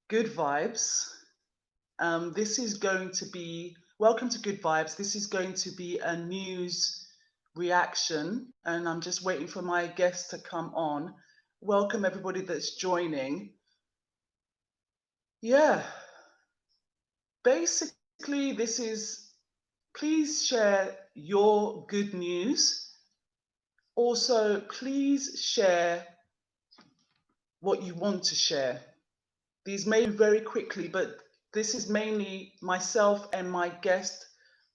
Good Vibes. This is going to be, welcome to Good Vibes. This is going to be a news reaction, and I'm just waiting for my guest to come on. Welcome everybody that's joining. Yeah, basically, this is, please share your good news. Also, please share what you want to share. These may be very quickly, but this is mainly myself and my guest,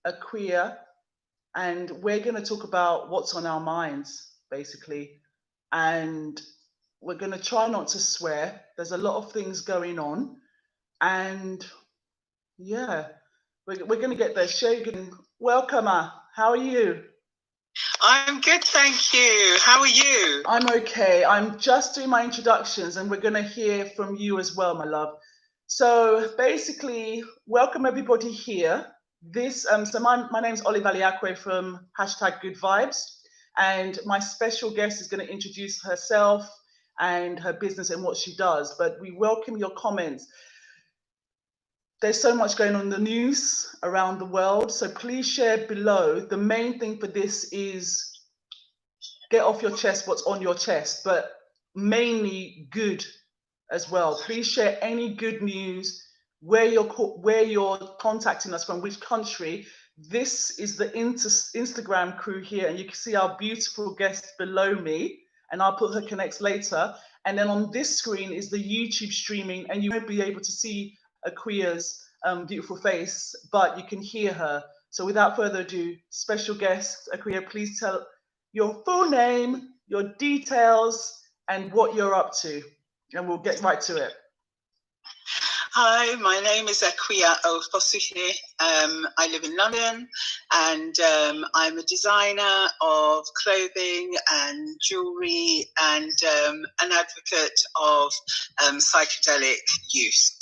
AKUA, and we're going to talk about what's on our minds, basically. And we're going to try not to swear. There's a lot of things going on. And yeah, we're going to get there. Shagan, welcome. How are you? I'm good, thank you. How are you? I'm okay. I'm just doing my introductions and we're going to hear from you as well, my love. So basically, welcome everybody here. My name's ALEAKWE from #GoodVibes, and my special guest is going to introduce herself and her business and what she does. But we welcome your comments. There's so much going on in the news around the world, so please share below. The main thing for this is get off your chest what's on your chest, but mainly good as well. Please share any good news, where you're contacting us from, which country. This is the Instagram crew here, and you can see our beautiful guest below me, and I'll put her connects later. And then on this screen is the YouTube streaming, and you won't be able to see AKUA's beautiful face, but you can hear her. So without further ado, special guest AKUA, please tell your full name, your details, and what you're up to, and we'll get right to it. Hi, my name is AKUA OFOSUHENE. I live in London, and I'm a designer of clothing and jewellery, and an advocate of psychedelic use.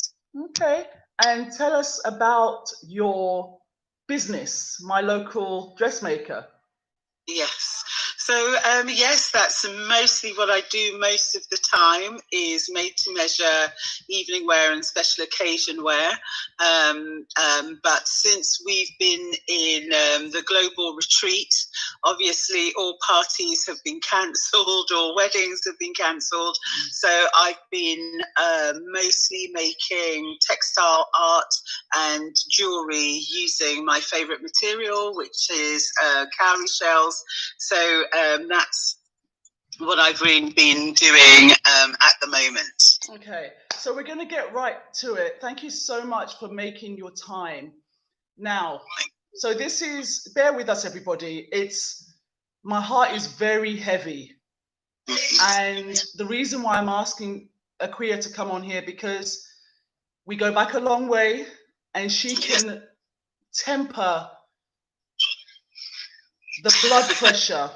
Okay, and tell us about your business, My Local Dressmaker. Yes. So, yes, that's mostly what I do most of the time, is made to measure evening wear and special occasion wear. But since we've been in the global retreat, obviously all parties have been cancelled or weddings have been cancelled. So I've been mostly making textile art and jewellery using my favourite material, which is cowrie shells. So that's what I've really been doing at the moment. Okay, so we're going to get right to it. Thank you so much for making your time. Now, so this is, bear with us everybody, my heart is very heavy. And the reason why I'm asking AKUA to come on here, because we go back a long way, and she can temper the blood pressure,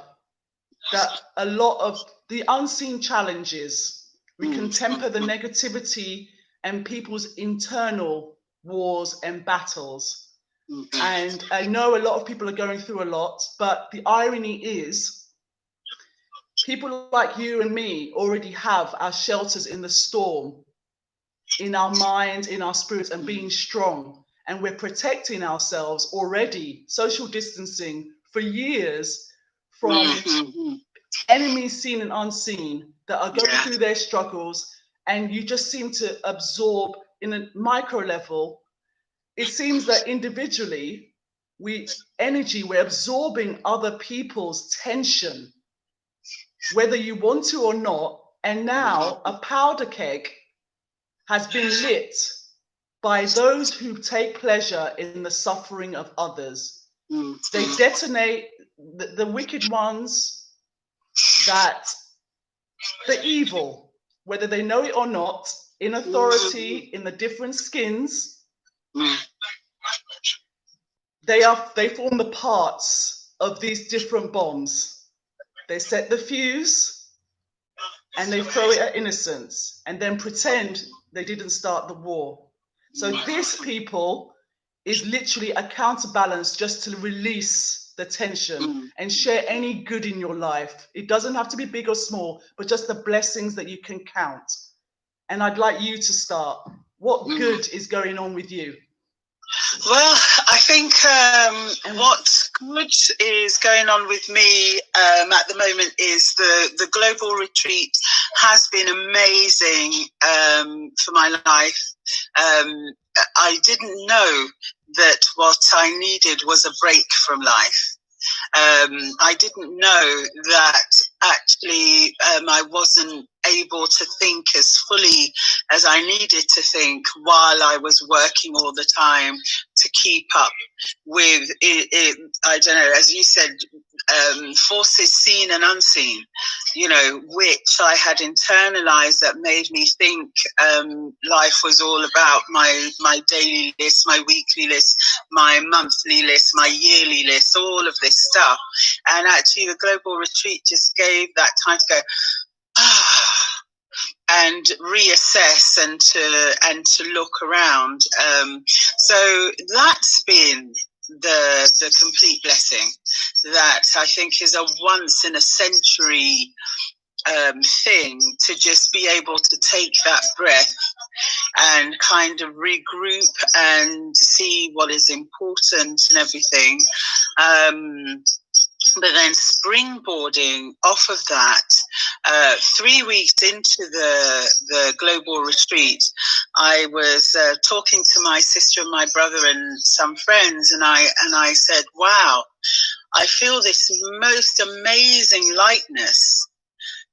that a lot of the unseen challenges, we can temper the negativity and people's internal wars and battles. And I know a lot of people are going through a lot, but the irony is people like you and me already have our shelters in the storm, in our minds, in our spirits, and being strong. And we're protecting ourselves already, social distancing for years from enemies seen and unseen that are going through their struggles, and you just seem to absorb in a micro level. It seems that individually, we're absorbing other people's tension, whether you want to or not. And now a powder keg has been lit by those who take pleasure in the suffering of others. They detonate the wicked ones, that the evil, whether they know it or not, in authority, in the different skins, they form the parts of these different bombs. They set the fuse and they throw it at innocents and then pretend they didn't start the war. So this, people, is literally a counterbalance just to release the tension and share any good in your life. It doesn't have to be big or small, but just the blessings that you can count. And I'd like you to start. What good is going on with you? Well, I think what good is going on with me at the moment is the global retreat has been amazing for my life. I didn't know that what I needed was a break from life. I didn't know that actually I wasn't able to think as fully as I needed to think while I was working all the time to keep up with it. I don't know, as you said, forces seen and unseen, you know, which I had internalized that made me think life was all about my daily list, my weekly list, my monthly list, my yearly list, all of this stuff. And actually the global retreat just gave that time to go, and reassess and to look around. So that's been the complete blessing that I think is a once in a century thing, to just be able to take that breath and kind of regroup and see what is important and everything. But then springboarding off of that, 3 weeks into the global retreat, I was talking to my sister and my brother and some friends, and I said, wow, I feel this most amazing lightness,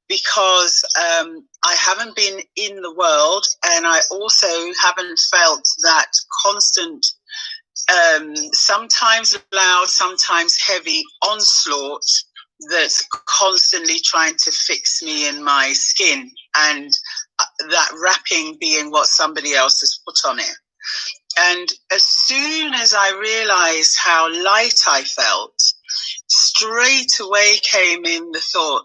because I haven't been in the world, and I also haven't felt that constant, sometimes loud, sometimes heavy onslaught that's constantly trying to fix me in my skin, and that wrapping being what somebody else has put on it. And as soon as I realized how light I felt, straight away came in the thought,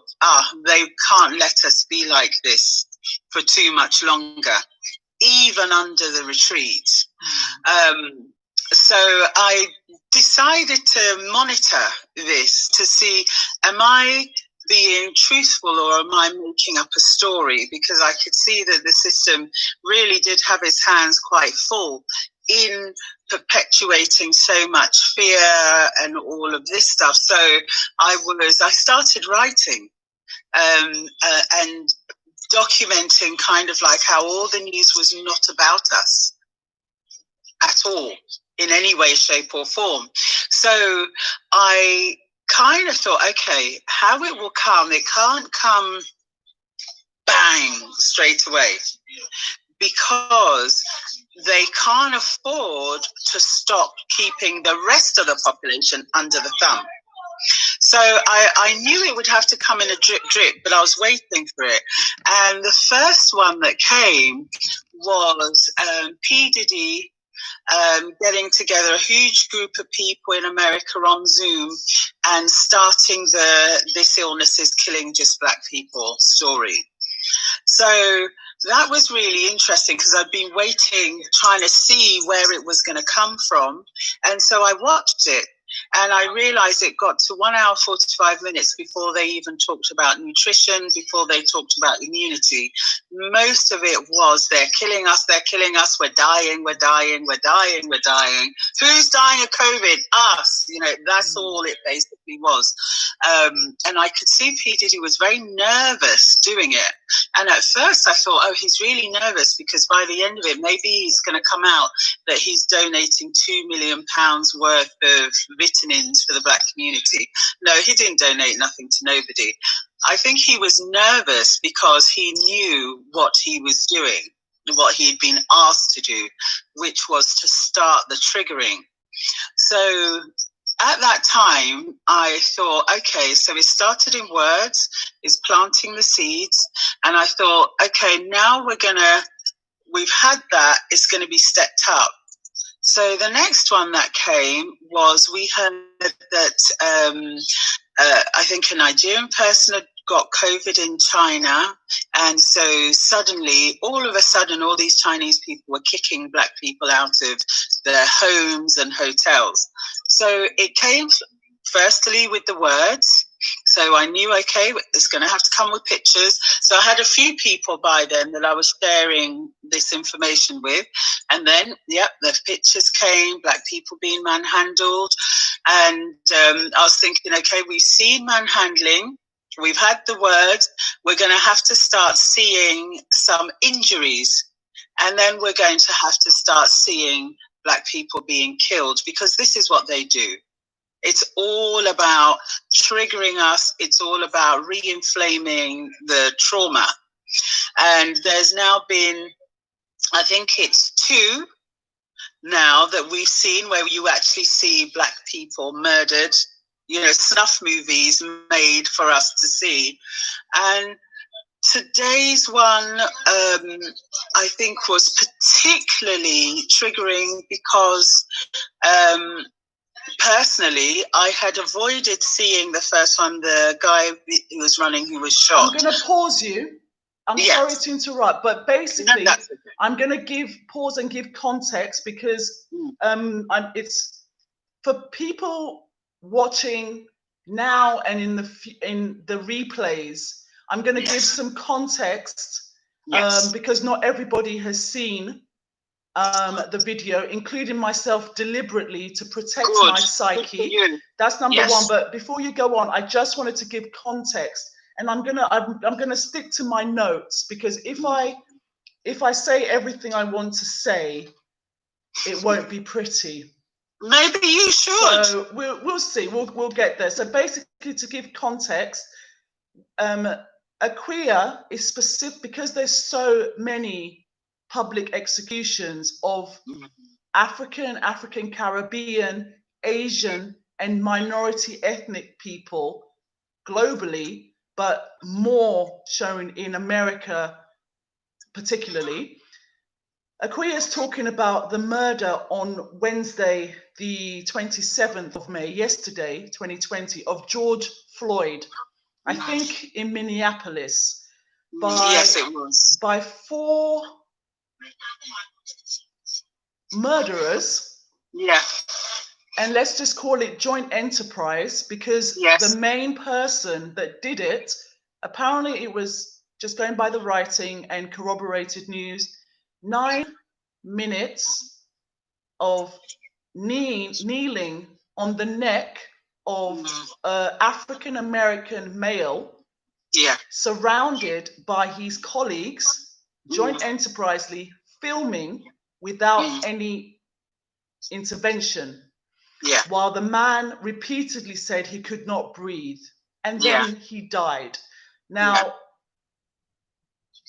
they can't let us be like this for too much longer, even under the retreat. So I decided to monitor this to see, am I being truthful or am I making up a story? Because I could see that the system really did have its hands quite full in perpetuating so much fear and all of this stuff. So I started writing and documenting kind of like how all the news was not about us at all, in any way, shape or form. So I kind of thought, okay, how it will come, it can't come bang straight away, because they can't afford to stop keeping the rest of the population under the thumb. So I knew it would have to come in a drip, but I was waiting for it. And the first one that came was P. Diddy getting together a huge group of people in America on Zoom and starting the "this illness is killing just black people" story. So that was really interesting, because I'd been waiting, trying to see where it was going to come from. And so I watched it, and I realized it got to 1 hour, 45 minutes before they even talked about nutrition, before they talked about immunity. Most of it was, they're killing us, we're dying, we're dying, we're dying, we're dying. Who's dying of COVID? Us. You know, that's all it basically was. And I could see P. Diddy was very nervous doing it. And at first I thought, oh, he's really nervous, because by the end of it, maybe he's going to come out that he's donating £2 million worth of vitamins for the black community. No, he didn't donate nothing to nobody. I think he was nervous because he knew what he was doing, what he'd been asked to do, which was to start the triggering. So at that time, I thought, okay, so it started in words, it's planting the seeds. And I thought, okay, now we've had that, it's going to be stepped up. So the next one that came was, we heard that I think a Nigerian person had got COVID in China. And so suddenly, all of a sudden, all these Chinese people were kicking black people out of their homes and hotels. So it came firstly with the words. So I knew, okay, it's going to have to come with pictures. So I had a few people by then that I was sharing this information with. And then, the pictures came, black people being manhandled. And I was thinking, okay, we've seen manhandling. We've had the word. We're going to have to start seeing some injuries. And then we're going to have to start seeing black people being killed, because this is what they do. It's all about triggering us. It's all about re-inflaming the trauma. And there's now been, I think it's 2 now that we've seen where you actually see black people murdered, snuff movies made for us to see. And today's one, I think, was particularly triggering because personally, I had avoided seeing the first one, the guy who was running who was shot. I'm going to pause you. I'm sorry to interrupt, but basically, no, okay. I'm going to pause and give context, because it's for people watching now and in the replays. I'm going to give some context because not everybody has seen the video, including myself, deliberately to protect my psyche. That's number one. But before you go on, I just wanted to give context, and I'm gonna stick to my notes, because if I say everything I want to say, it won't be pretty. Maybe you should. So we'll see. We'll get there. So basically, to give context, AKUA is specific because there's so many public executions of African Caribbean, Asian, and minority ethnic people globally, but more shown in America particularly. AKUA is talking about the murder on Wednesday, the 27th of May, yesterday, 2020, of George Floyd, I think in Minneapolis, by 4 murderers. And let's just call it joint enterprise, because the main person that did it, apparently it was, just going by the writing and corroborated news, 9 minutes of kneeling on the neck of an African American male, surrounded by his colleagues, joint enterprisely filming without any intervention, while the man repeatedly said he could not breathe, and then he died. Now,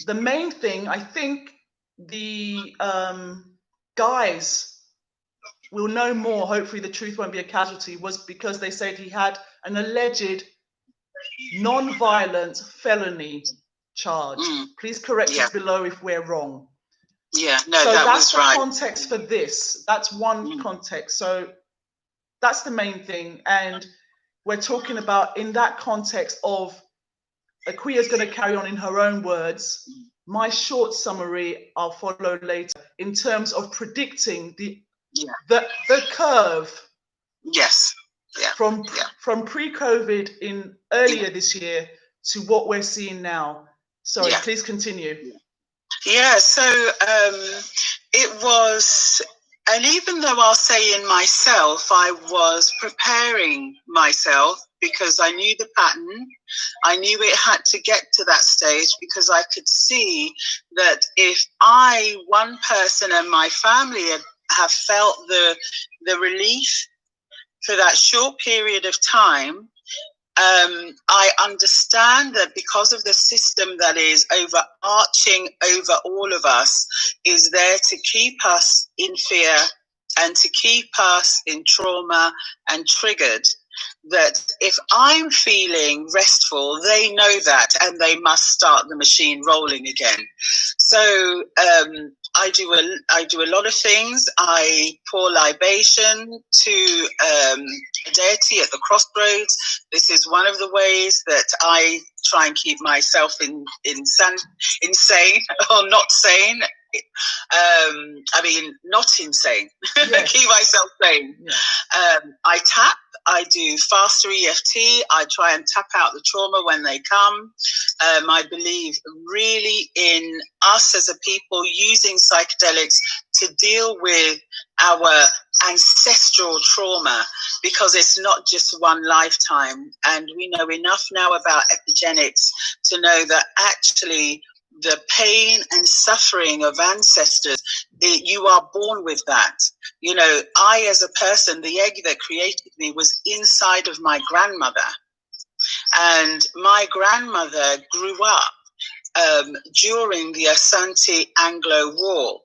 the main thing, I think the guys will know more, hopefully the truth won't be a casualty, was because they said he had an alleged non-violent felony charge. Please correct us below if we're wrong. So that's the right. context for this. That's one context. So that's the main thing. And we're talking about, in that context of, AKUA is going to carry on in her own words. My short summary I'll follow later, in terms of predicting the curve. From pre-COVID in earlier this year to what we're seeing now. Sorry, please continue. So it was, and even though I'll say in myself, I was preparing myself because I knew the pattern. I knew it had to get to that stage, because I could see that if one person and my family have felt the relief for that short period of time, I understand that because of the system that is overarching over all of us, is there to keep us in fear and to keep us in trauma and triggered, that if I'm feeling restful, they know that, and they must start the machine rolling again. So I do a lot of things. I pour libation to a deity at the crossroads. This is one of the ways that I try and keep myself insane or not sane. Not insane. Keep myself sane. I tap. I do faster EFT. I try and tap out the trauma when they come. I believe really in us as a people using psychedelics to deal with our ancestral trauma, because it's not just one lifetime. And we know enough now about epigenetics to know that actually the pain and suffering of ancestors, you are born with that. You know, I as a person, the egg that created me was inside of my grandmother. And my grandmother grew up during the Asante-Anglo War.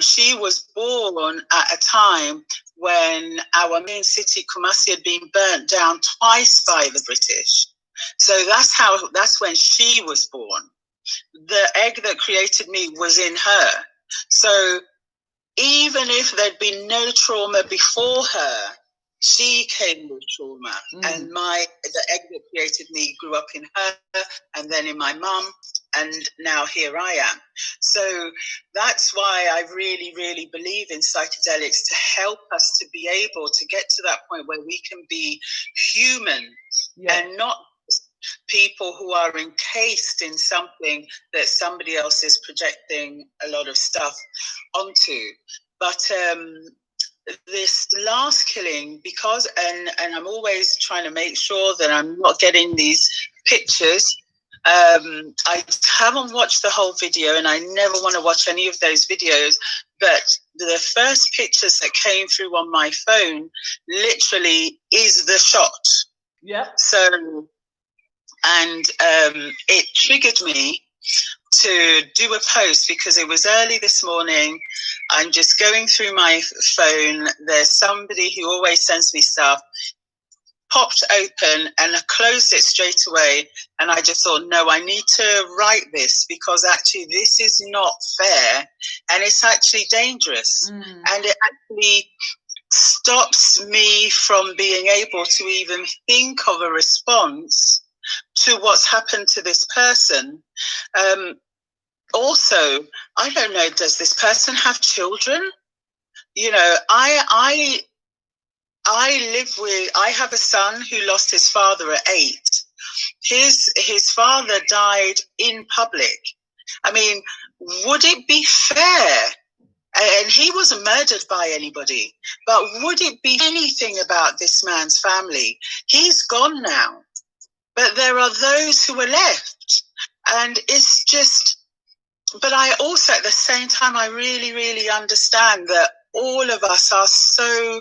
She was born at a time when our main city, Kumasi, had been burnt down twice by the British. So that's when she was born. The egg that created me was in her. So even if there'd been no trauma before her, she came with trauma. And the egg that created me grew up in her, and then in my mum, and now here I am. So that's why I really, really believe in psychedelics, to help us to be able to get to that point where we can be human, and not people who are encased in something that somebody else is projecting a lot of stuff onto. But this last killing, because, and I'm always trying to make sure that I'm not getting these pictures. I haven't watched the whole video, and I never want to watch any of those videos, but the first pictures that came through on my phone literally is the shot. Yeah. So, and it triggered me to do a post, because it was early this morning. I'm just going through my phone. There's somebody who always sends me stuff, popped open, and I closed it straight away. And I just thought, no, I need to write this, because actually this is not fair, and it's actually dangerous. And it actually stops me from being able to even think of a response to what's happened to this person. Also, I don't know, does this person have children? You know, I have a son who lost his father at 8. His father died in public. I mean, would it be fair? And he wasn't murdered by anybody, but would it be anything about this man's family? He's gone now, but there are those who are left. And it's just, but I also, at the same time, I really, really understand that all of us are so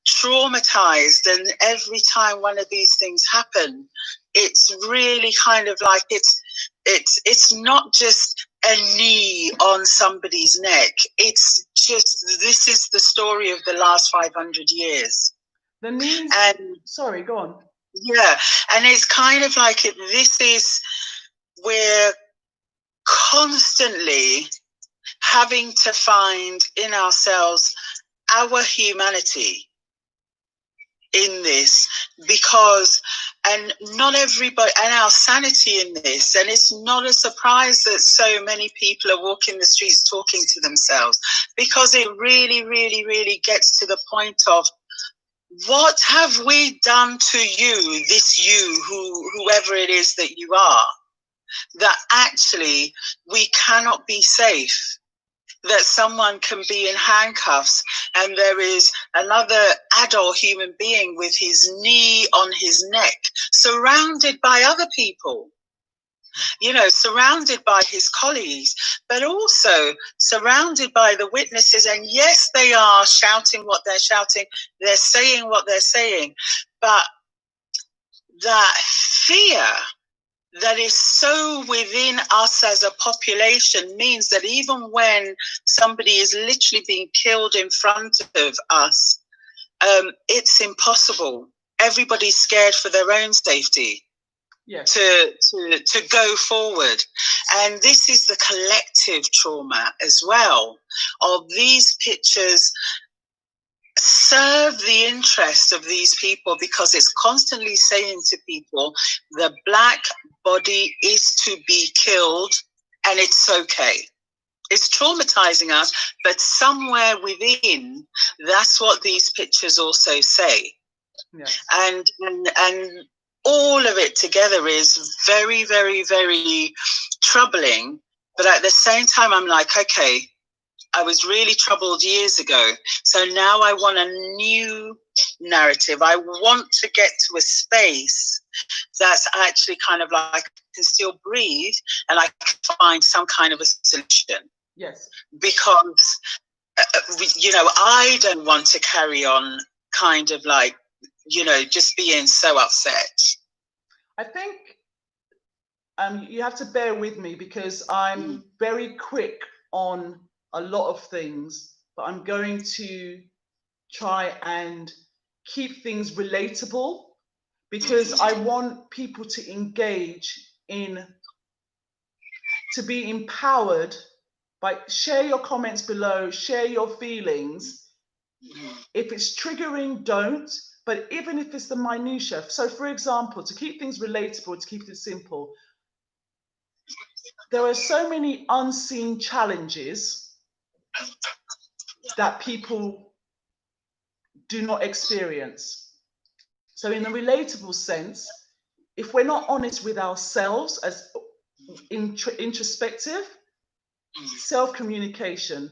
traumatized, and every time one of these things happen, it's really kind of like it's not just a knee on somebody's neck. It's just, this is the story of the last 500 years. The knees. And sorry, go on. Yeah, and it's kind of like we're constantly having to find in ourselves our humanity in this, because, and not everybody, and our sanity in this, and it's not a surprise that so many people are walking the streets talking to themselves, because it really, really, really gets to the point of, what have we done to you, this you, whoever it is that you are, that actually we cannot be safe, that someone can be in handcuffs and there is another adult human being with his knee on his neck, surrounded by other people, you know, surrounded by his colleagues, but also surrounded by the witnesses. And yes, they are shouting what they're shouting, they're saying what they're saying, but that fear that is so within us as a population means that even when somebody is literally being killed in front of us, it's impossible. Everybody's scared for their own safety. Yes. To go forward. And this is the collective trauma as well of these pictures serve the interest of these people, because it's constantly saying to people, the black body is to be killed and it's okay. It's traumatizing us, but somewhere within, that's what these pictures also say. Yes. And all of it together is very, very, very troubling. But at the same time, I'm like, okay, I was really troubled years ago. So now I want a new narrative. I want to get to a space that's actually kind of like I can still breathe and I can find some kind of a solution. Yes. Because, I don't want to carry on kind of like, just being so upset. I think you have to bear with me because I'm very quick on a lot of things, but I'm going to try and keep things relatable because I want people to engage to be empowered by share your comments below, share your feelings. If it's triggering, don't. But even if it's the minutiae, so for example, to keep things relatable, to keep it simple, there are so many unseen challenges that people do not experience. So in a relatable sense, if we're not honest with ourselves as introspective, self-communication,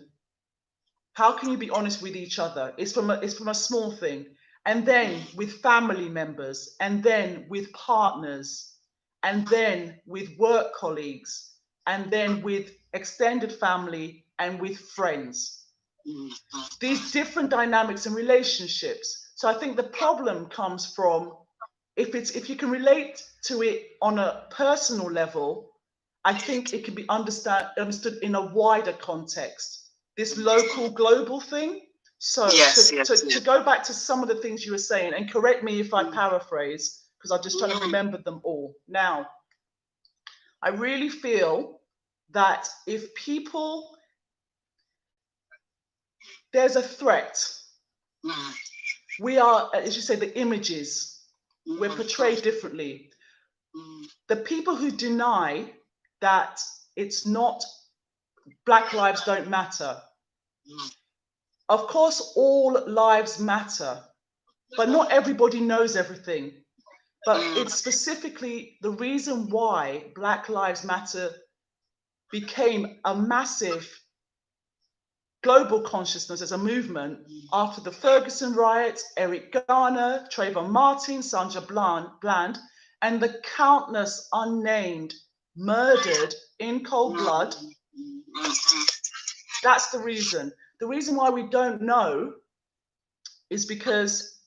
how can you be honest with each other? It's from a small thing. And then with family members, and then with partners, and then with work colleagues, and then with extended family and with friends. These different dynamics and relationships. So I think the problem comes from if you can relate to it on a personal level, I think it can be understood in a wider context. This local, global thing. So to go back to some of the things you were saying, and correct me if I paraphrase, because I'm just trying to remember them all. Now, I really feel that if there's a threat, we are, as you say, the images, we're portrayed differently. The people who deny that it's not, Black lives don't matter. Of course, all lives matter, but not everybody knows everything. But it's specifically the reason why Black Lives Matter became a massive global consciousness as a movement after the Ferguson riots, Eric Garner, Trayvon Martin, Sandra Bland, and the countless unnamed murdered in cold blood. That's the reason. The reason why we don't know is because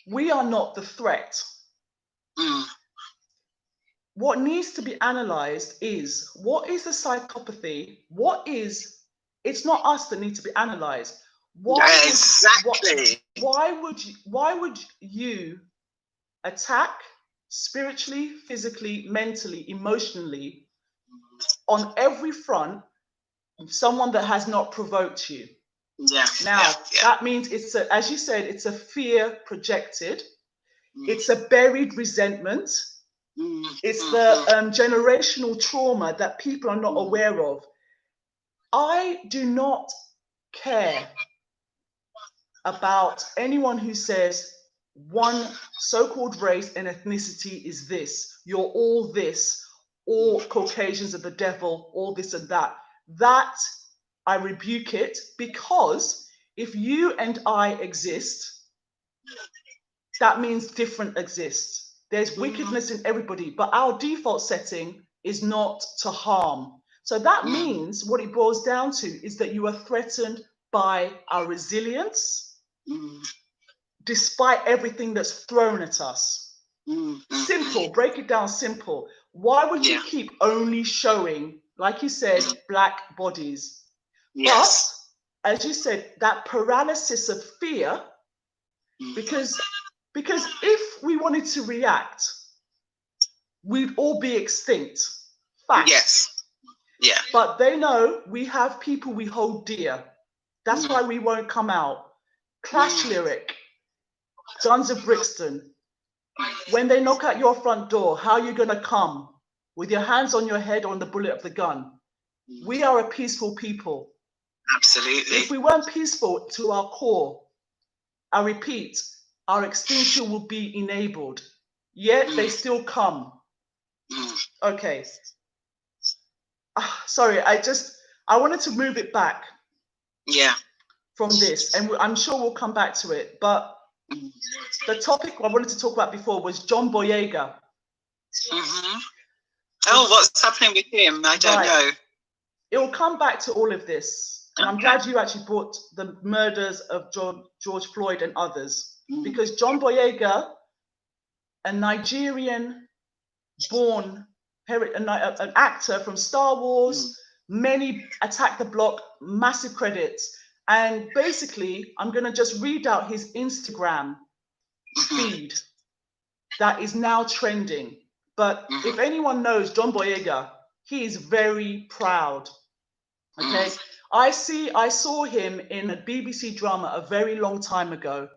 we are not the threat. What needs to be analyzed is, what is the psychopathy? It's not us that need to be analyzed. Why would you attack spiritually, physically, mentally, emotionally on every front someone that has not provoked you? That means it's as you said, it's a fear projected. It's a buried resentment. It's the generational trauma that people are not aware of. I do not care about anyone who says one so-called race and ethnicity is this. You're all this. All Caucasians are the devil. All this and that. That I rebuke it, because if you and I exist, that means different exists. There's wickedness in everybody, but our default setting is not to harm. So that means what it boils down to is that you are threatened by our resilience, despite everything that's thrown at us. Simple, break it down simple. Why would you keep only showing, like you said, Black bodies? But, as you said, that paralysis of fear, because if we wanted to react, we'd all be extinct. Fact. But they know we have people we hold dear. That's why we won't come out. Clash lyric, Guns of Brixton. When they knock at your front door, how are you going to come? With your hands on your head or on the bullet of the gun? We are a peaceful people. Absolutely. If we weren't peaceful to our core, I repeat, our extinction will be enabled. Yet they still come. Okay. Sorry, I wanted to move it back. Yeah. From this, and I'm sure we'll come back to it. But the topic I wanted to talk about before was John Boyega. Oh, what's happening with him? I don't know. It will come back to all of this. And I'm glad you actually brought the murders of George Floyd and others. Because John Boyega, a Nigerian-born an actor from Star Wars, many Attack the Block, massive credits. And basically, I'm going to just read out his Instagram feed that is now trending. But if anyone knows John Boyega, he is very proud. Okay, I saw him in a BBC drama a very long time ago,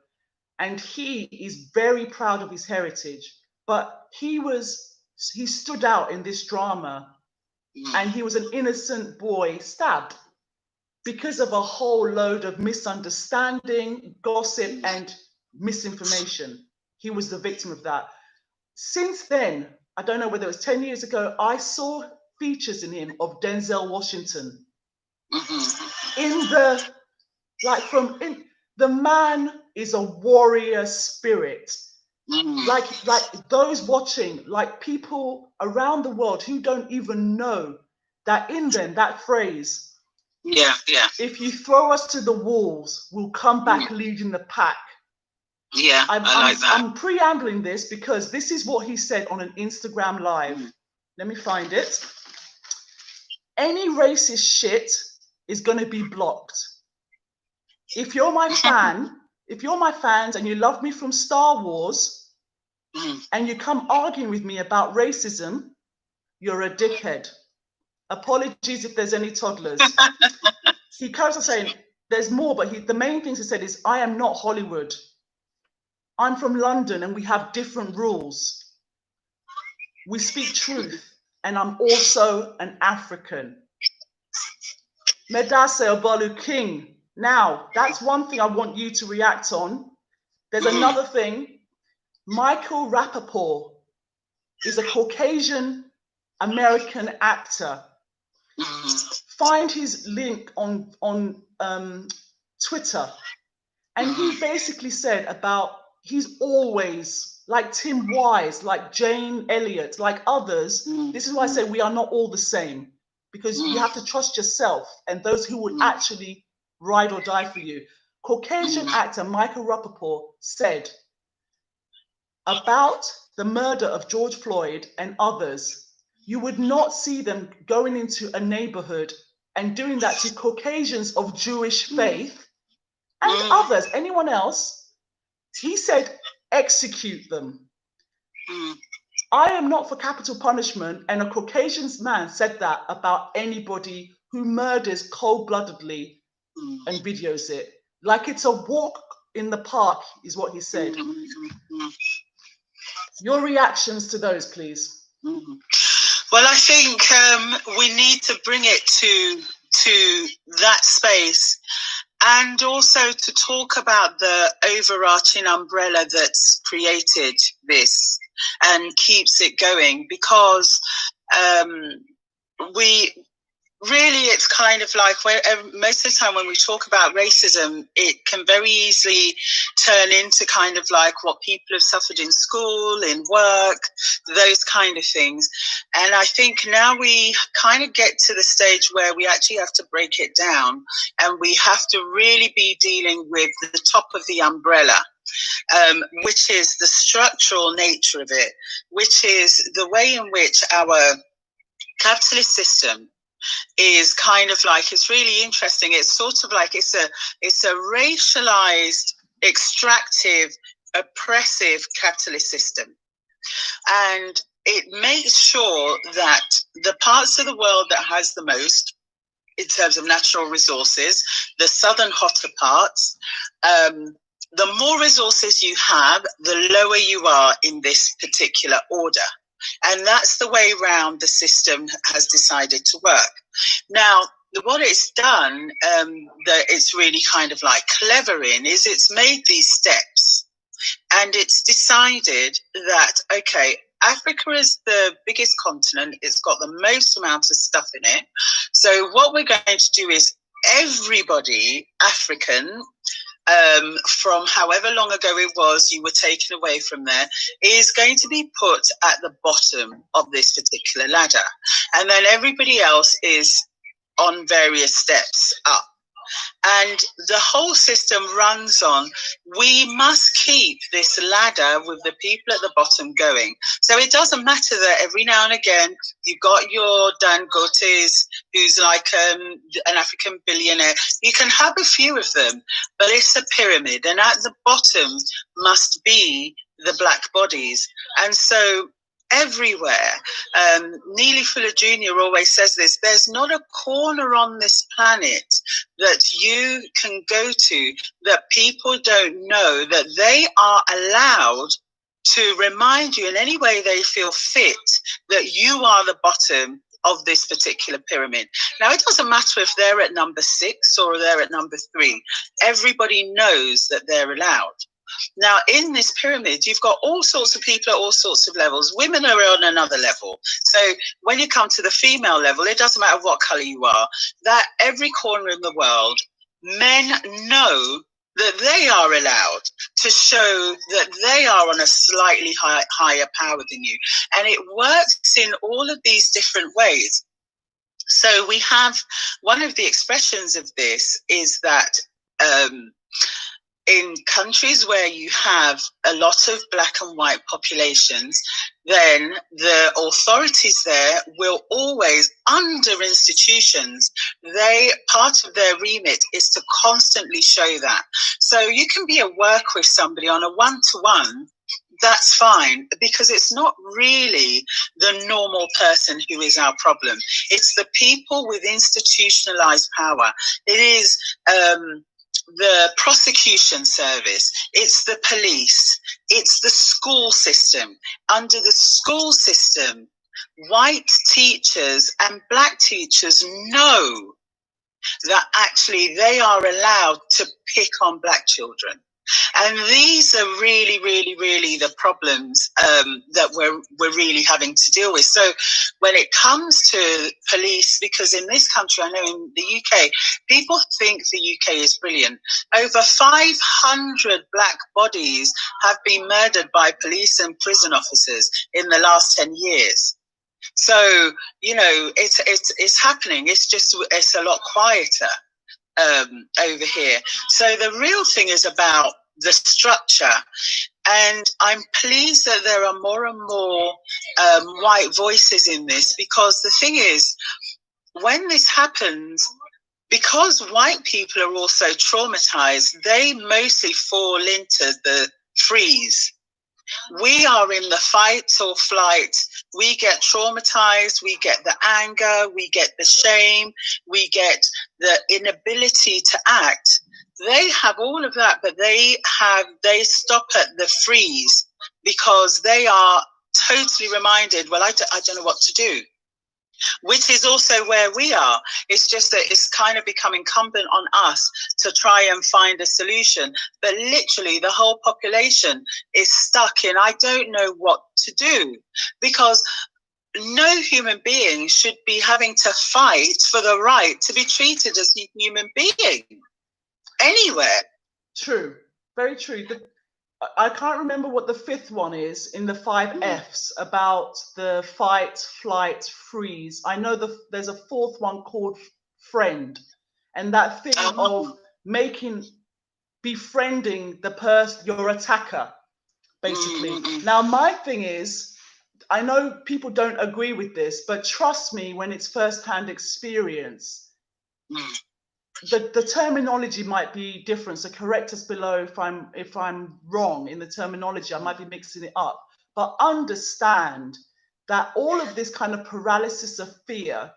and he is very proud of his heritage. But he stood out in this drama, and he was an innocent boy stabbed because of a whole load of misunderstanding, gossip, and misinformation. He was the victim of that. Since then, I don't know whether it was 10 years ago, I saw features in him of Denzel Washington. The man is a warrior spirit. Like those watching, like people around the world who don't even know that in them, that phrase, if you throw us to the wolves, we'll come back leading the pack. Yeah, I like that. I'm preambling this because this is what he said on an Instagram live. Let me find it. Any racist shit is going to be blocked. If you're my fans and you love me from Star Wars and you come arguing with me about racism, you're a dickhead. Apologies if there's any toddlers. He carries on saying, there's more, but the main things he said is, I am not Hollywood. I'm from London and we have different rules. We speak truth, and I'm also an African. Medase Obalu King. Now, that's one thing I want you to react on. There's another thing. Michael Rappaport is a Caucasian American actor. Find his link on Twitter. And he basically said about, he's always, like Tim Wise, like Jane Elliott, like others. This is why I say we are not all the same, because you have to trust yourself and those who would actually ride or die for you. Caucasian actor Michael Rappaport said about the murder of George Floyd and others, you would not see them going into a neighborhood and doing that to Caucasians of Jewish faith and others, anyone else. He said, execute them. I am not for capital punishment, and a Caucasian man said that about anybody who murders cold-bloodedly and videos it. Like it's a walk in the park, is what he said. Your reactions to those, please. Well, I think we need to bring it to that space, and also to talk about the overarching umbrella that's created this and keeps it going, because it's kind of like most of the time when we talk about racism, it can very easily turn into kind of like what people have suffered in school, in work, those kind of things. And I think now we kind of get to the stage where we actually have to break it down, and we have to really be dealing with the top of the umbrella. Which is the structural nature of it, which is the way in which our capitalist system is kind of like, it's really interesting. It's sort of like it's a racialized, extractive, oppressive capitalist system. And it makes sure that the parts of the world that has the most in terms of natural resources, the southern hotter parts, the more resources you have, the lower you are in this particular order. And that's the way round the system has decided to work. Now, what it's done, that it's really kind of like clever in, is it's made these steps and it's decided that, okay, Africa is the biggest continent. It's got the most amount of stuff in it. So what we're going to do is everybody African, from however long ago it was you were taken away from there, is going to be put at the bottom of this particular ladder. And then everybody else is on various steps up. And the whole system runs on, we must keep this ladder with the people at the bottom going. So it doesn't matter that every now and again you've got your Dangotes, who's like an African billionaire. You can have a few of them, but it's a pyramid, and at the bottom must be the black bodies. And so everywhere, Neely Fuller Jr. always says this, there's not a corner on this planet that you can go to that people don't know that they are allowed to remind you in any way they feel fit that you are the bottom of this particular pyramid. Now, it doesn't matter if they're at number 6 or they're at number 3. Everybody knows that they're allowed. Now, in this pyramid, you've got all sorts of people at all sorts of levels. Women are on another level. So when you come to the female level, it doesn't matter what color you are, that every corner in the world, men know that they are allowed to show that they are on a slightly higher power than you. And it works in all of these different ways. So we have, one of the expressions of this is that in countries where you have a lot of black and white populations, then the authorities there will always, under institutions, part of their remit is to constantly show that. So you can be at work with somebody on a one-to-one, that's fine, because it's not really the normal person who is our problem. It's the people with institutionalized power. It is the prosecution service, it's the police, it's the school system. Under the school system, white teachers and black teachers know that actually they are allowed to pick on black children. And these are really, really, really the problems that we're really having to deal with. So when it comes to police, because in this country, I know in the UK, people think the UK is brilliant. Over 500 black bodies have been murdered by police and prison officers in the last 10 years. So, you know, it's happening. It's a lot quieter over here. So the real thing is about the structure, and I'm pleased that there are more and more white voices in this, because the thing is, when this happens, because white people are also traumatized, they mostly fall into the freeze. We are in the fight or flight. We get traumatized, we get the anger, we get the shame, we get the inability to act. They have all of that, but they stop at the freeze because they are totally reminded, well, I don't know what to do. Which is also where we are. It's just that it's kind of become incumbent on us to try and find a solution. But literally the whole population is stuck in, I don't know what to do. Because no human being should be having to fight for the right to be treated as a human being anywhere. True, very true. I can't remember what the 5th one is in the 5 Fs about the fight, flight, freeze. I know there's a 4th one called friend, and that thing of befriending the person, your attacker, basically. Now, my thing is, I know people don't agree with this, but trust me, when it's first-hand experience, the terminology might be different. So correct us below if I'm wrong in the terminology. I might be mixing it up. But understand that all of this kind of paralysis of fear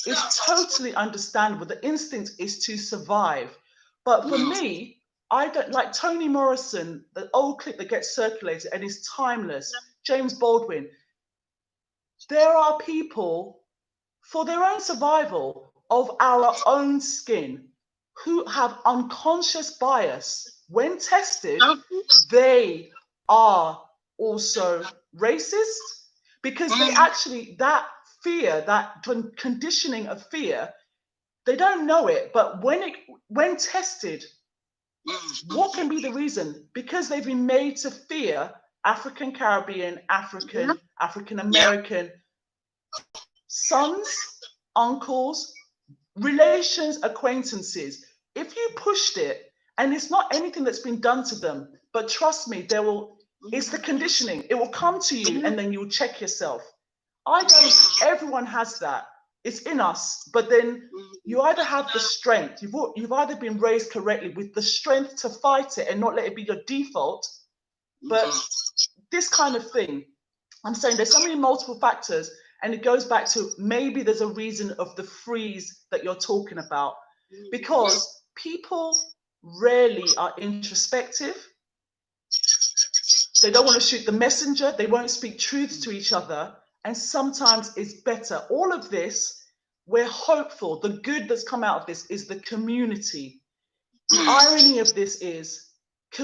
is totally understandable. The instinct is to survive. But for me, I don't like Toni Morrison, the old clip that gets circulated and is timeless. James Baldwin. There are people, for their own survival of our own skin, who have unconscious bias when tested, they are also racist, because they actually, that fear, that conditioning of fear, they don't know it, but when tested, what can be the reason? Because they've been made to fear African Caribbean, African American sons, uncles, relations, acquaintances. If you pushed it, and it's not anything that's been done to them, but trust me, it's the conditioning. It will come to you, and then you'll check yourself. Everyone has that. It's in us, but then you either have the strength, you've either been raised correctly with the strength to fight it and not let it be your default. But this kind of thing, I'm saying there's so many multiple factors, and it goes back to maybe there's a reason of the freeze that you're talking about, because people rarely are introspective. They don't want to shoot the messenger. They won't speak truth to each other. And sometimes it's better. All of this, we're hopeful. The good that's come out of this is the community. The irony of this is, I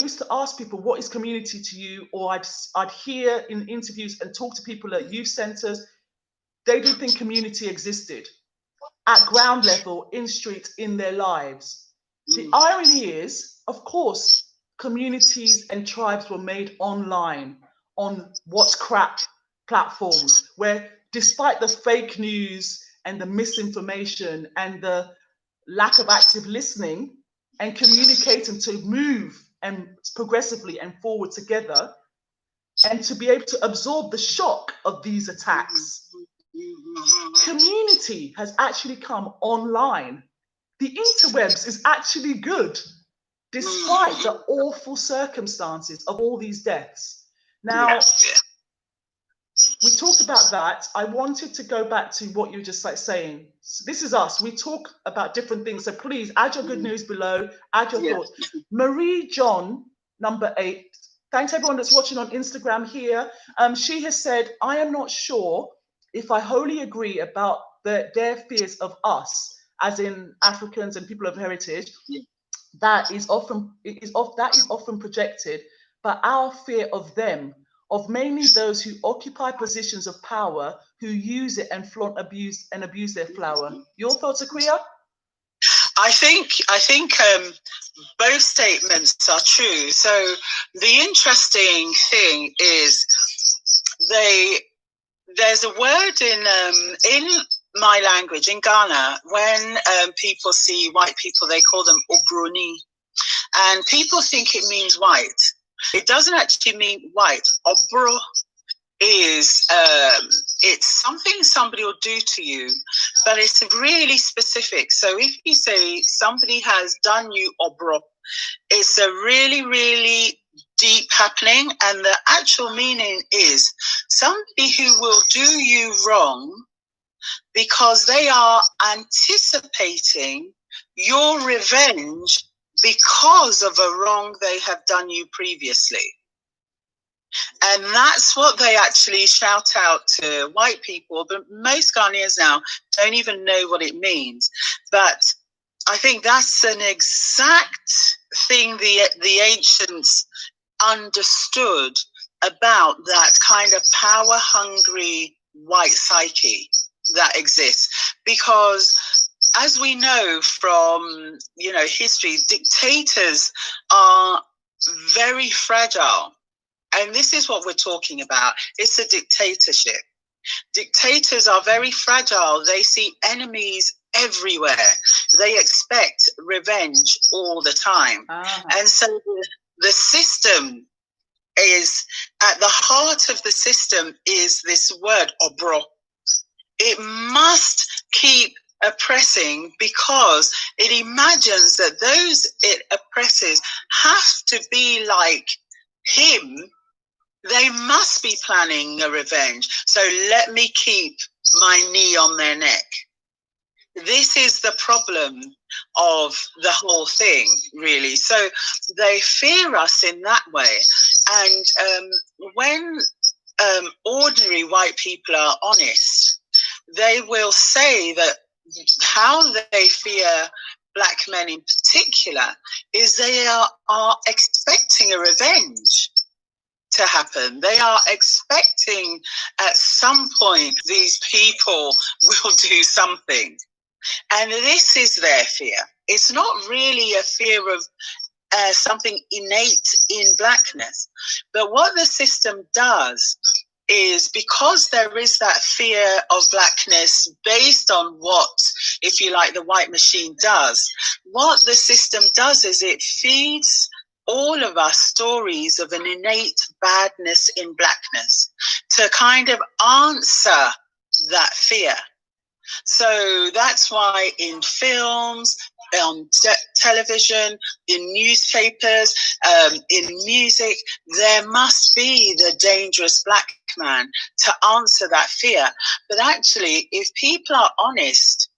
used to ask people, what is community to you? Or I'd hear in interviews and talk to people at youth centers. They didn't think community existed at ground level, in streets, in their lives. The irony is, of course, communities and tribes were made online on what's crap platforms, where despite the fake news and the misinformation and the lack of active listening and communicating to move and progressively and forward together, and to be able to absorb the shock of these attacks, community has actually come online. The interwebs is actually good, despite the awful circumstances of all these deaths. Now, we talked about that. I wanted to go back to what you were just saying. So this is us. We talk about different things. So please add your good news below, add your thoughts. Marie John, number 8. Thanks everyone that's watching on Instagram here. She has said, I am not sure if I wholly agree about their fears of us, as in Africans and people of heritage. That is often projected, but our fear of them, of mainly those who occupy positions of power, who use it and abuse their flower. Your thoughts, AKUA? I think both statements are true. So the interesting thing is, there's a word in my language, in Ghana, when people see white people, they call them obroni, and people think it means white. It doesn't actually mean white. Obro is it's something somebody will do to you, but it's really specific. So if you say somebody has done you obro, it's a really, really deep happening, and the actual meaning is somebody who will do you wrong because they are anticipating your revenge because of a wrong they have done you previously. And that's what they actually shout out to white people. But most Ghanaians now don't even know what it means. But I think that's an exact thing the ancients understood about that kind of power-hungry white psyche that exists. Because as we know from, history, dictators are very fragile. And this is what we're talking about. It's a dictatorship. Dictators are very fragile. They see enemies everywhere. They expect revenge all the time. And so the system is, at the heart of the system is this word, obro. It must keep oppressing because it imagines that those it oppresses have to be like him. They must be planning a revenge. So let me keep my knee on their neck. This is the problem of the whole thing, really. So they fear us in that way. And when ordinary white people are honest, they will say that how they fear black men in particular, is they are expecting a revenge to happen. They are expecting at some point these people will do something. And this is their fear. It's not really a fear of something innate in blackness. But what the system does is, because there is that fear of blackness based on what, if you like, the white machine does, what the system does is it feeds all of us stories of an innate badness in blackness to kind of answer that fear. So that's why in films, on television, in newspapers, in music, there must be the dangerous black man to answer that fear. But actually, if people are honest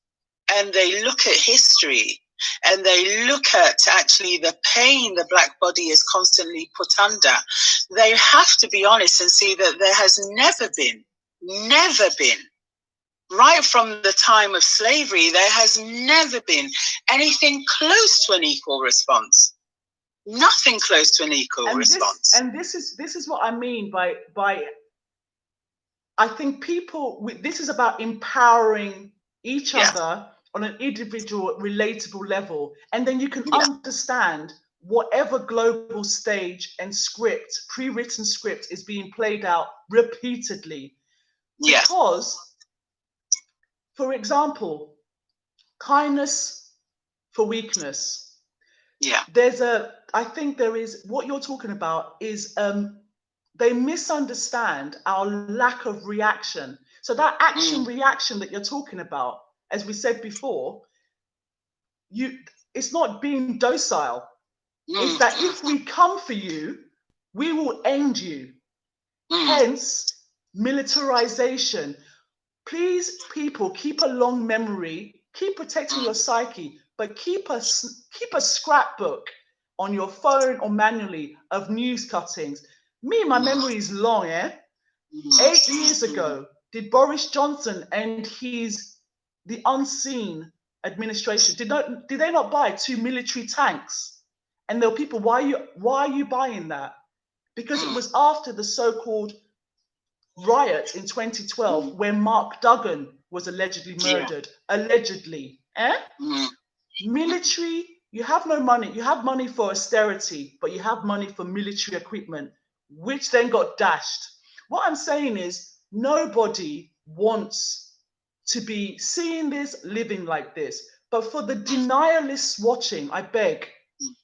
and they look at history and they look at actually the pain the black body is constantly put under, they have to be honest and see that there has never been, right from the time of slavery, there has never been anything close to an equal response. Nothing close to an equal response. This is what I mean by I think people, this is about empowering each other on an individual, relatable level. And then you can understand whatever global stage and script, pre-written script, is being played out repeatedly. Because, for example, kindness for weakness. I think there is, what you're talking about is, they misunderstand our lack of reaction. So that action reaction that you're talking about, as we said before, it's not being docile. It's that if we come for you, we will end you. Hence, militarization. Please, people, keep a long memory, keep protecting your psyche, but keep a scrapbook on your phone or manually of news cuttings. My memory is long, 8 years ago, did Boris Johnson and the unseen administration, did they not buy 2 military tanks? And there were people, why are you buying that? Because it was after the so-called riot in 2012 where Mark Duggan was allegedly murdered. Allegedly. Military, you have no money. You have money for austerity, but you have money for military equipment, which then got dashed. What I'm saying is, nobody wants to be seeing this, living like this. But for the denialists watching, I beg,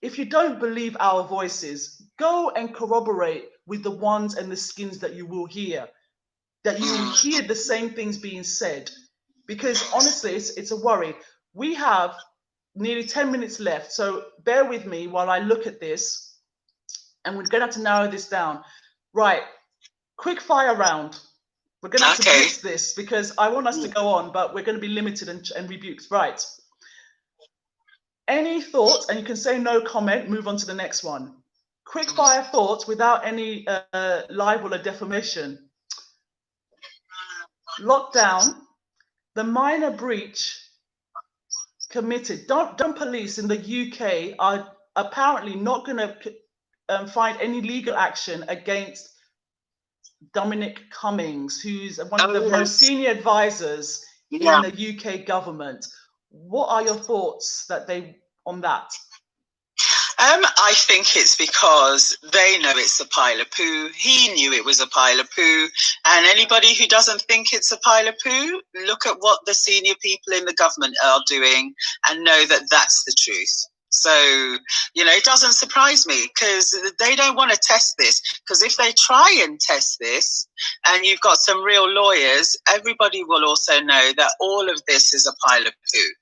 if you don't believe our voices, go and corroborate with the ones and the skins that you will hear, that you will hear the same things being said. Because honestly, it's a worry. We have nearly 10 minutes left, so bear with me while I look at this, and we're going to have to narrow this down. Right, quick fire round. We're going to have to blitz this because I want us to go on, but we're going to be limited and rebuked. Right. Any thoughts? And you can say no comment, move on to the next one. Quick fire thoughts without any libel or defamation. Lockdown, the minor breach committed. Dumb police in the UK are apparently not going to find any legal action against Dominic Cummings, who's one of the most senior advisors in the UK government. What are your thoughts on that? I think it's because they know it's a pile of poo. He knew it was a pile of poo. And anybody who doesn't think it's a pile of poo, look at what the senior people in the government are doing and know that that's the truth. So, it doesn't surprise me because they don't want to test this. Because if they try and test this and you've got some real lawyers, everybody will also know that all of this is a pile of poo.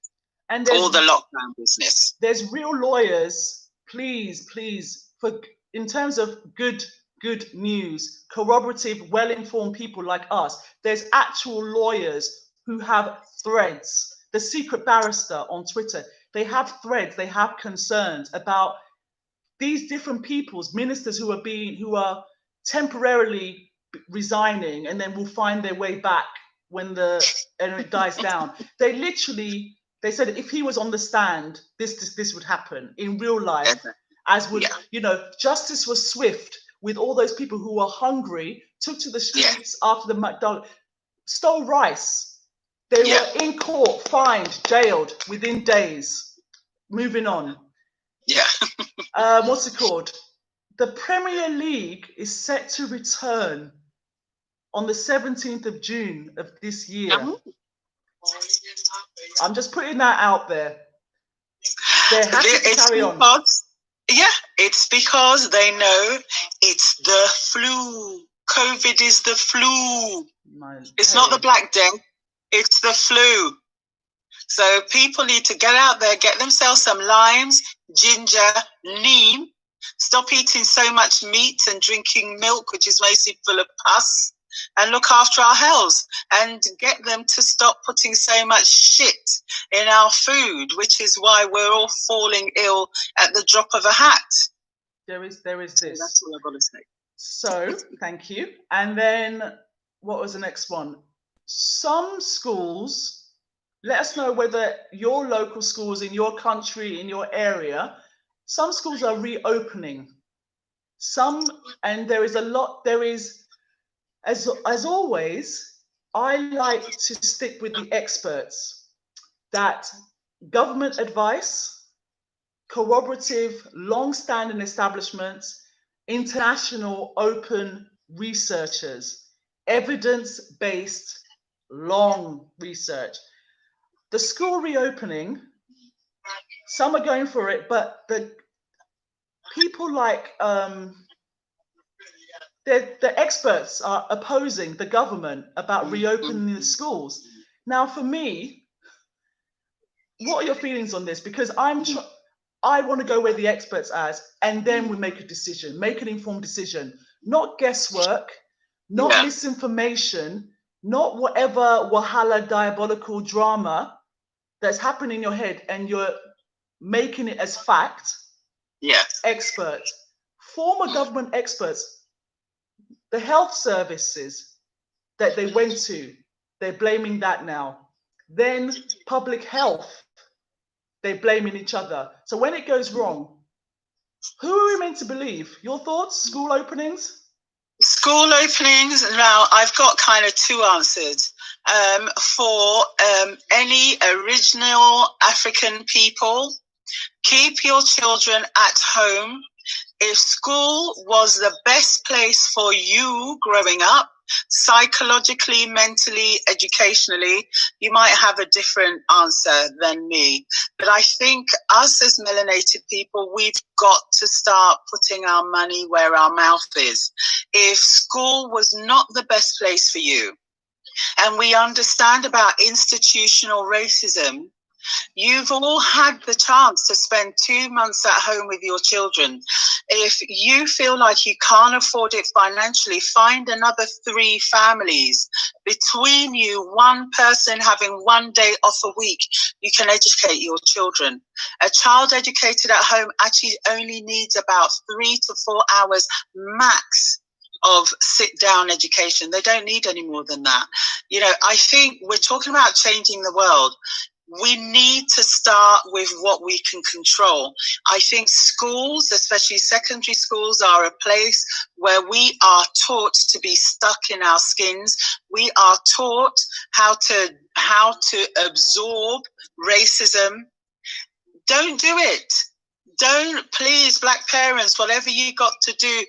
And all the lockdown business. There's real lawyers. Please, in terms of good news, corroborative, well-informed people like us, there's actual lawyers who have threads. The Secret Barrister on Twitter, they have threads, they have concerns about these different peoples, ministers who are temporarily resigning and then will find their way back when it dies down. They literally They said if he was on the stand, this would happen in real life, as would, justice was swift with all those people who were hungry, took to the streets after the McDonald's, stole rice. They were in court, fined, jailed within days. Moving on. What's it called? The Premier League is set to return on the 17th of June of this year. I'm just putting that out there. They're happy to carry on. It's because they know it's the flu. COVID is the flu. It's not the Black Death. It's the flu. So people need to get out there, get themselves some limes, ginger, neem. Stop eating so much meat and drinking milk, which is mostly full of pus, and look after our health and get them to stop putting so much shit in our food, which is why we're all falling ill at the drop of a hat. There is so this. That's all I've got to say. So, thank you. And then what was the next one? Some schools, let us know whether your local schools in your country, in your area, some schools are reopening. And there is a lot, as always, I like to stick with the experts, that government advice, corroborative, long-standing establishments, international open researchers, evidence-based, long research. The school reopening, some are going for it, but the people like the experts are opposing the government about reopening the schools. Now, for me, what are your feelings on this? Because I want to go where the experts are, and then we make a decision, make an informed decision, not guesswork, not misinformation, not whatever wahala diabolical drama that's happening in your head and you're making it as fact. Expert, former government experts, the health services that they went to, they're blaming that now. Then public health, they're blaming each other. So when it goes wrong, who are we meant to believe? Your thoughts? School openings? School openings, now I've got kind of two answers. For any original African people, keep your children at home. If school was the best place for you growing up, psychologically, mentally, educationally, you might have a different answer than me. But I think us as melanated people, we've got to start putting our money where our mouth is. If school was not the best place for you, and we understand about institutional racism, you've all had the chance to spend 2 months at home with your children. If you feel like you can't afford it financially, find another 3 families. Between you, one person having 1 day off a week, you can educate your children. A child educated at home actually only needs about 3 to 4 hours max of sit-down education. They don't need any more than that. I think we're talking about changing the world. We need to start with what we can control. I think schools, especially secondary schools, are a place where we are taught to be stuck in our skins. We are taught how to absorb racism. Don't do it. Don't, please, Black parents, whatever you got to do,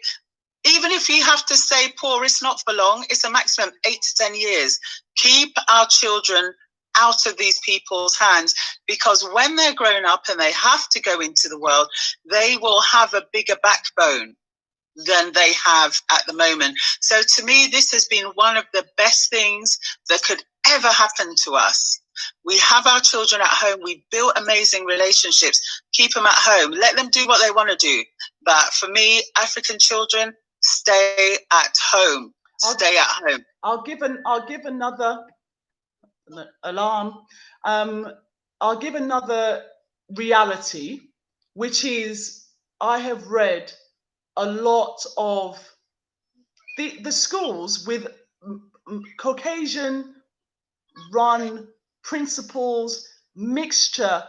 even if you have to stay poor, it's not for long. It's a maximum 8 to 10 years. Keep our children out of these people's hands, because when they're grown up and they have to go into the world, they will have a bigger backbone than they have at the moment. So to me, this has been one of the best things that could ever happen to us. We have our children at home. We built amazing relationships. Keep them at home. Let them do what they want to do. But for me, African children, stay at home. Stay at home. I'll give another alarm. I'll give another reality, which is I have read a lot of the schools with Caucasian run principals, mixture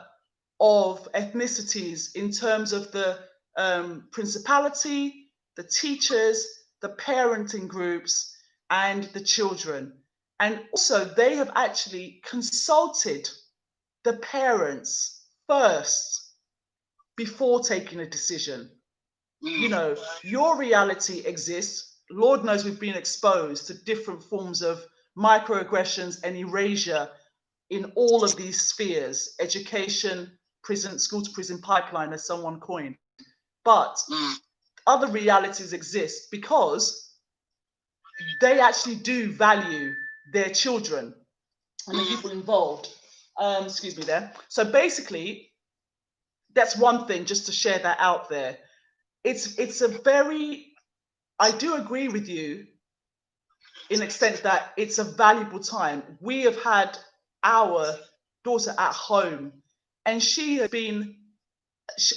of ethnicities in terms of the principality, the teachers, the parenting groups, and the children. And also, they have actually consulted the parents first before taking a decision. You know, your reality exists. Lord knows we've been exposed to different forms of microaggressions and erasure in all of these spheres: education, prison, school to prison pipeline, as someone coined. But other realities exist because they actually do value their children and the people involved. Excuse me there. So basically, that's one thing, just to share that out there. It's a very, I do agree with you in the extent that it's a valuable time. We have had our daughter at home, and she has been,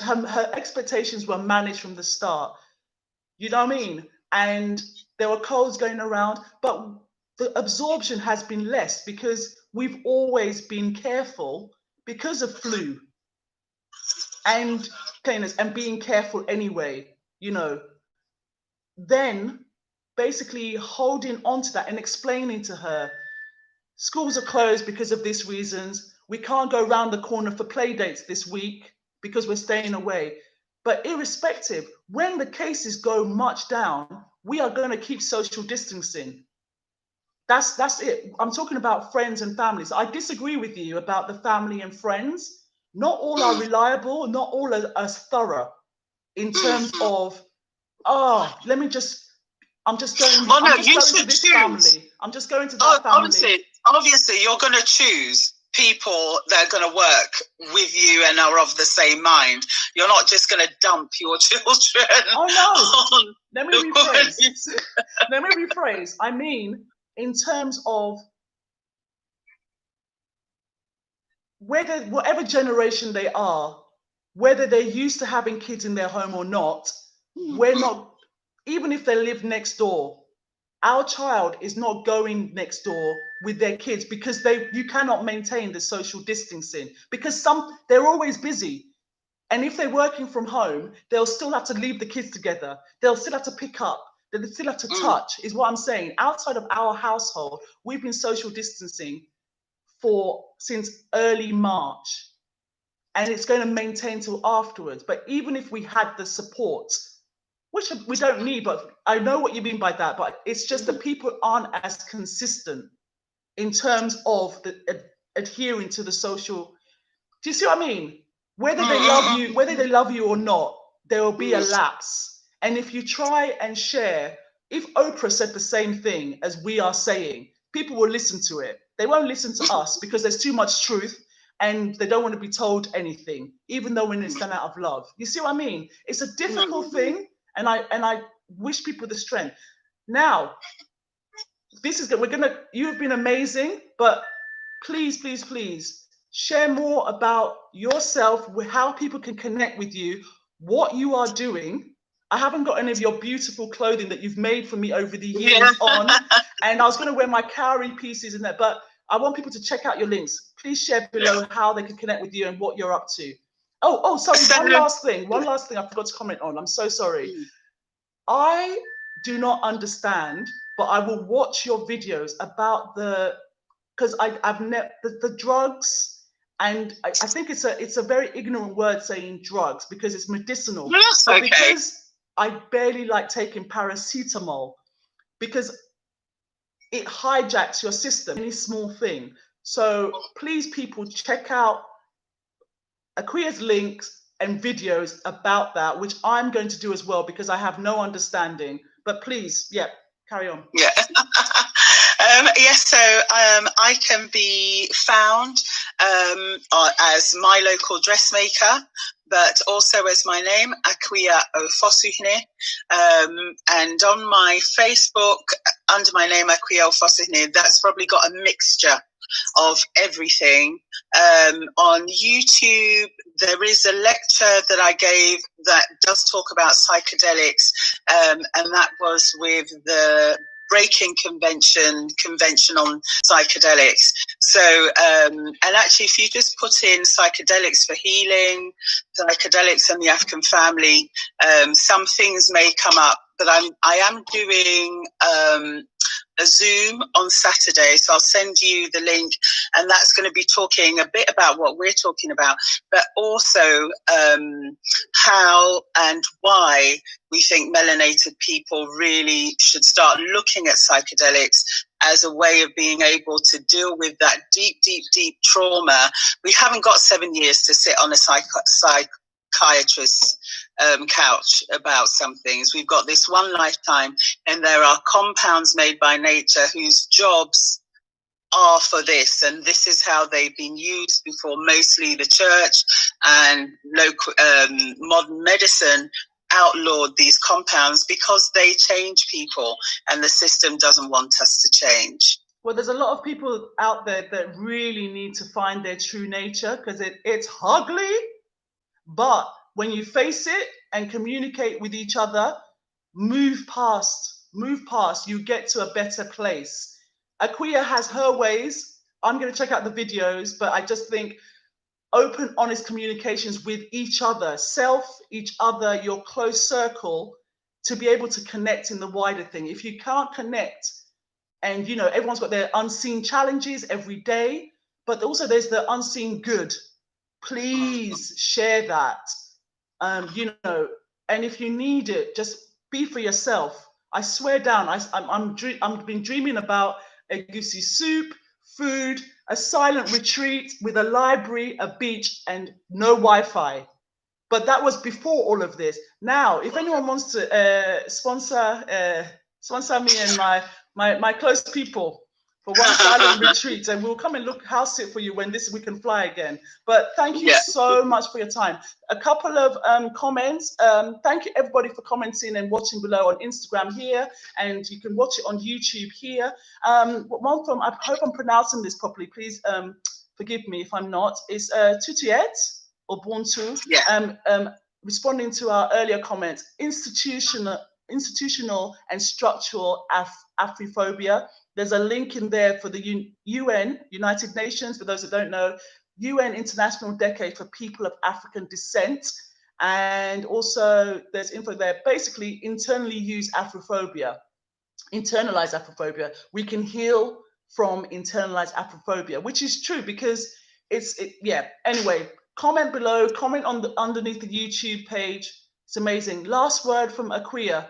her expectations were managed from the start. You know what I mean? And there were codes going around, but the absorption has been less because we've always been careful because of flu and cleanliness and being careful anyway, you know. Then basically holding on to that and explaining to her, schools are closed because of these reasons. We can't go around the corner for play dates this week because we're staying away. But irrespective, when the cases go much down, we are going to keep social distancing. That's it. I'm talking about friends and families. I disagree with you about the family and friends. Not all are reliable, not all are thorough in terms of, oh, I'm just going to this family. I'm just going to that family. Obviously, you're going to choose people that are going to work with you and are of the same mind. You're not just going to dump your children. Oh no! Let me rephrase. Let me rephrase. I mean, in terms of whatever generation they are, whether they're used to having kids in their home or not, we're not. Even if they live next door, our child is not going next door with their kids because you cannot maintain the social distancing because they're always busy. And if they're working from home, they'll still have to leave the kids together. They'll still have to pick up. They'll still have to touch, is what I'm saying. Outside of our household, we've been social distancing since early March. And it's going to maintain till afterwards. But even if we had the support, which we don't need, but I know what you mean by that, but it's just that people aren't as consistent in terms of adhering to the social. Do you see what I mean? Whether they love you or not, there will be a lapse. And if you try and share, if Oprah said the same thing as we are saying, people will listen to it. They won't listen to us because there's too much truth and they don't want to be told anything, even though when it's done out of love. You see what I mean? It's a difficult thing. And I wish people the strength. Now, this is good. You have been amazing, but please, please, please share more about yourself, how people can connect with you, what you are doing. I haven't got any of your beautiful clothing that you've made for me over the years on, and I was going to wear my cowrie pieces in there, but I want people to check out your links. Please share below how they can connect with you and what you're up to. Oh, sorry, one last thing I forgot to comment on. I'm so sorry. I do not understand, but I will watch your videos about because I've never, the drugs, and I think it's a very ignorant word saying drugs because it's medicinal. Yes, okay. Because I barely like taking paracetamol because it hijacks your system, any small thing. So please, people, check out AKUA's links and videos about that, which I'm going to do as well because I have no understanding. But please, carry on. Yeah. Yes, so I can be found as my local dressmaker, but also as my name, AKUA OFOSUHENE. And on my Facebook, under my name, AKUA OFOSUHENE, that's probably got a mixture of everything. On YouTube, there is a lecture that I gave that does talk about psychedelics, and that was with the breaking convention on psychedelics. So, and actually, if you just put in psychedelics for healing, psychedelics and the African family, some things may come up. But I am doing a Zoom on Saturday, so I'll send you the link, and that's going to be talking a bit about what we're talking about, but also how and why we think melanated people really should start looking at psychedelics as a way of being able to deal with that deep trauma. We haven't got 7 years to sit on a psychiatrist's couch about some things. We've got this one lifetime, and there are compounds made by nature whose jobs are for this, and this is how they've been used before. Mostly the church and local modern medicine outlawed these compounds because they change people, and the system doesn't want us to change. Well, there's a lot of people out there that really need to find their true nature, because it's ugly, but when you face it and communicate with each other, move past, you get to a better place. AKUA has her ways. I'm going to check out the videos, but I just think open, honest communications with each other, each other, your close circle, to be able to connect in the wider thing. If you can't connect, and you know, everyone's got their unseen challenges every day, but also there's the unseen good. Please share that. You know, and if you need it, just be for yourself. I swear down, I've been dreaming about a goosey soup, food, a silent retreat with a library, a beach, and no Wi-Fi. But that was before all of this. Now, if anyone wants to sponsor me and my close people for one silent retreat, and we'll come and house sit for you when we can fly again. But thank you so much for your time. A couple of comments. Thank you everybody for commenting and watching below on Instagram here, and you can watch it on YouTube here. One from, I hope I'm pronouncing this properly, please forgive me if I'm not, is Tutiet or Bontu, responding to our earlier comments, institutional and structural Afrophobia. There's a link in there for the UN, United Nations, for those that don't know, UN International Decade for People of African Descent. And also there's info there, basically internally used Afrophobia, internalized Afrophobia. We can heal from internalized Afrophobia, which is true because Anyway, comment below, comment on underneath the YouTube page. It's amazing. Last word from AKUA.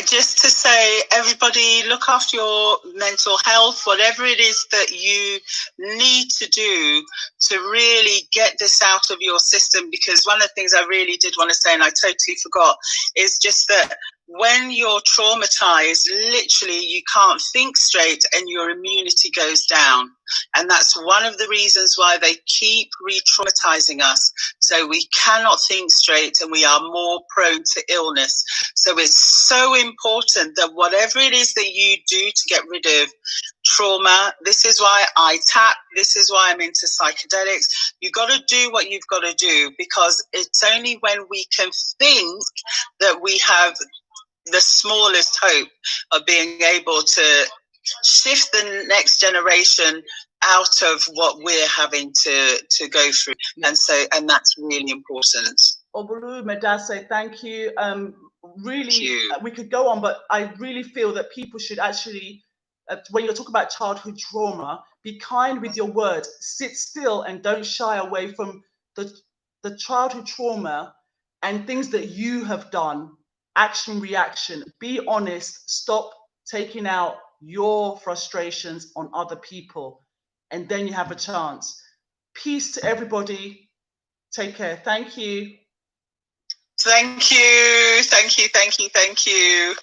Just to say, everybody, look after your mental health, whatever it is that you need to do to really get this out of your system. Because one of the things I really did want to say, and I totally forgot, is just that when you're traumatized, literally you can't think straight and your immunity goes down. And that's one of the reasons why they keep re-traumatizing us. So we cannot think straight and we are more prone to illness. So it's so important that whatever it is that you do to get rid of trauma, this is why I tap, this is why I'm into psychedelics. You've got to do what you've got to do, because it's only when we can think that we have the smallest hope of being able to shift the next generation out of what we're having to go through. And that's really important. Obulu Medase, thank you. Really, thank you. We could go on, but I really feel that people should actually, when you're talking about childhood trauma, be kind with your words, sit still and don't shy away from the childhood trauma and things that you have done. Action, reaction, be honest, stop taking out your frustrations on other people, and then you have a chance. Peace to everybody. Take care. Thank you. Thank you. Thank you. Thank you. Thank you.